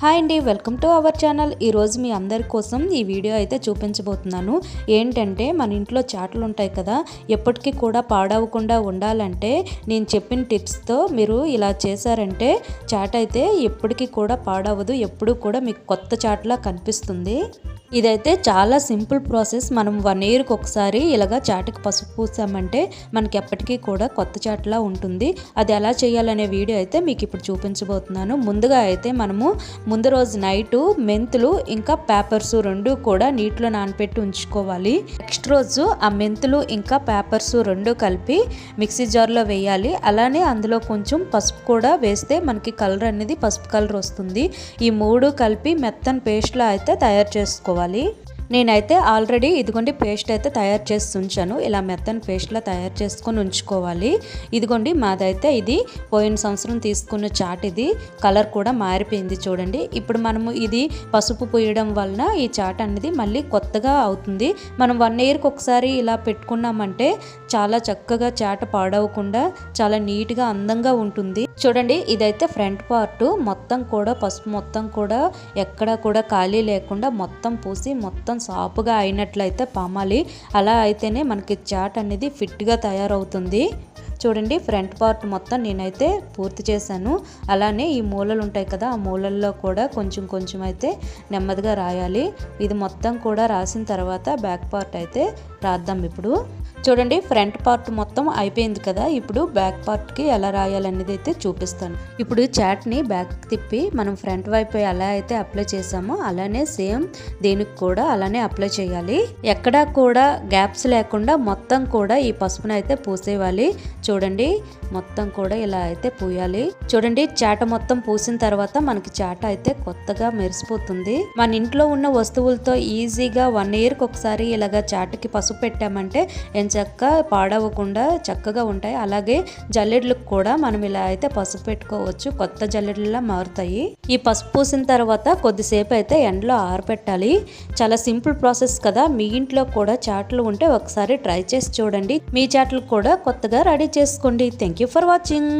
Hi అండి, welcome to our channel. ఈరోజు మీ అందరి కోసం ఈ వీడియో అయితే చూపించబోతున్నాను. ఏంటంటే మన ఇంట్లో చాట్లు ఉంటాయి కదా, ఎప్పటికీ కూడా పాడవకుండా ఉండాలంటే నేను చెప్పిన టిప్స్తో మీరు ఇలా చేశారంటే చాట్ అయితే ఎప్పటికీ కూడా పాడవదు, ఎప్పుడు కూడా మీకు కొత్త చాట్లా కనిపిస్తుంది. ఇదైతే చాలా సింపుల్ ప్రాసెస్. మనం 1 ఇయర్కి ఒకసారి ఇలాగా చాటుకి పసుపు పూసామంటే మనకి ఎప్పటికీ కూడా కొత్త చాటులా ఉంటుంది. అది ఎలా చేయాలనే వీడియో అయితే మీకు ఇప్పుడు చూపించబోతున్నాను. ముందుగా అయితే మనము ముందు రోజు నైటు మెంతులు ఇంకా పేపర్స్ 2 కూడా నీటిలో నానపెట్టి ఉంచుకోవాలి. నెక్స్ట్ రోజు ఆ మెంతులు ఇంకా పేపర్స్ 2 కలిపి మిక్సీ జార్లో వేయాలి. అలానే అందులో కొంచెం పసుపు కూడా వేస్తే మనకి కలర్ అనేది పసుపు కలర్ వస్తుంది. ఈ 3 కలిపి మెత్తని పేస్ట్లా అయితే తయారు చేసుకోవాలి. నేనైతే ఆల్రెడీ ఇదిగోండి పేస్ట్ అయితే తయారు చేసి ఉంచాను. ఇలా మెత్తని పేస్ట్లా తయారు చేసుకొని ఉంచుకోవాలి. ఇదిగోండి మాదైతే ఇది పోయిన సంవత్సరం తీసుకున్న చాట్, ఇది కలర్ కూడా మారిపోయింది చూడండి. ఇప్పుడు మనము ఇది పసుపు పూయడం వలన ఈ చాట్ అనేది మళ్ళీ కొత్తగా అవుతుంది. మనం 1 ఇయర్కి ఒకసారి ఇలా పెట్టుకున్నామంటే చాలా చక్కగా చాట పాడవకుండా చాలా నీట్గా అందంగా ఉంటుంది. చూడండి, ఇదైతే ఫ్రంట్ పార్ట్ మొత్తం కూడా పసుపు మొత్తం కూడా ఎక్కడ కూడా ఖాళీ లేకుండా మొత్తం పూసి మొత్తం సాపుగా అయినట్లయితే పామాలి. అలా అయితేనే మనకి చాట్ అనేది ఫిట్గా తయారవుతుంది. చూడండి, ఫ్రంట్ పార్ట్ మొత్తం నేనైతే పూర్తి చేశాను. అలానే ఈ మూలలు ఉంటాయి కదా, ఆ మూలల్లో కూడా కొంచెం కొంచెం అయితే నెమ్మదిగా రాయాలి. ఇది మొత్తం కూడా రాసిన తర్వాత బ్యాక్ పార్ట్ అయితే రాద్దాం. ఇప్పుడు చూడండి, ఫ్రంట్ పార్ట్ మొత్తం అయిపోయింది కదా, ఇప్పుడు బ్యాక్ పార్ట్కి ఎలా రాయాలనేది అయితే చూపిస్తాను. ఇప్పుడు చాట్ని బ్యాక్ తిప్పి మనం ఫ్రంట్ వైపు ఎలా అయితే అప్లై చేసామో అలానే సేమ్ దీనికి కూడా అలానే అప్లై చేయాలి. ఎక్కడా కూడా గ్యాప్స్ లేకుండా మొత్తం కూడా ఈ పసుపుని అయితే పూసేయాలి. చూడండి, మొత్తం కూడా ఇలా అయితే పూయాలి. చూడండి, చాట మొత్తం పూసిన తర్వాత మనకి చాట అయితే కొత్తగా మెరిసిపోతుంది. మన ఇంట్లో ఉన్న వస్తువులతో ఈజీగా 1 ఇయర్కి ఒకసారి ఇలాగా చాటకి పసుపు పెట్టామంటే చక్కగా పాడవకుండా చక్కగా ఉంటాయి. అలాగే జల్లెడ్లకు కూడా మనం ఇలా అయితే పసుపు పెట్టుకోవచ్చు, కొత్త జల్లెడ్లా మారుతాయి. ఈ పసుపు పూసిన తర్వాత కొద్దిసేపు అయితే ఎండలో ఆరబెట్టాలి. చాలా సింపుల్ ప్రాసెస్ కదా, మీ ఇంట్లో కూడా చాట్లు ఉంటే ఒకసారి ట్రై చేసి చూడండి. మీ చాట్లు కూడా కొత్తగా రెడీ చేసుకోండి. Thank you for watching.